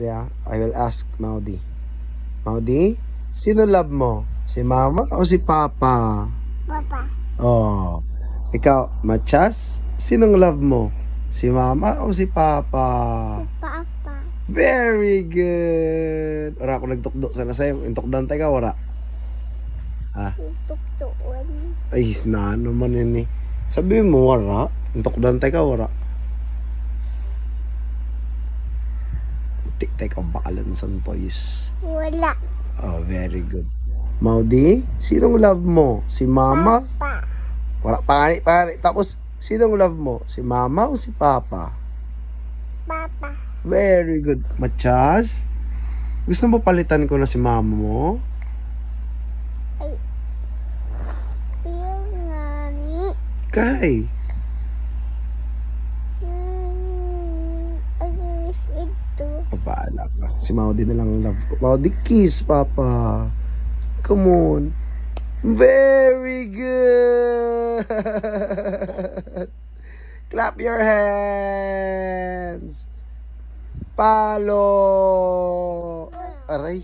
I will ask Maudi. Maudi, sino love mo? Si mama o si papa? Papa. Oh. Ikaw, Machas, sinong love mo? Si mama o si papa? Si Papa. Very good. Ora ako nagtukdo sana sa'yo. Intukdan tayo ka, wala. Tuktuan. Ay, na naman yun eh. Sabi mo, wala. Intukdan tayo ka, wala. Tik tayo ka bakalan sa toys. Wala. Oh, very good. Maudi, sinong love mo? Si mama? Pa. Wala, pare. Tapos, sinong love mo? Si mama o si papa? Papa. Very good. Machas, gusto mo palitan ko na si mama mo? Ay. Yung nani. Kay. Agilis ito. Papaala ka. Si Maudi na lang ang love ko. Maudi, kiss, papa. Come on. Very good. Clap your hands. Palo. Aray.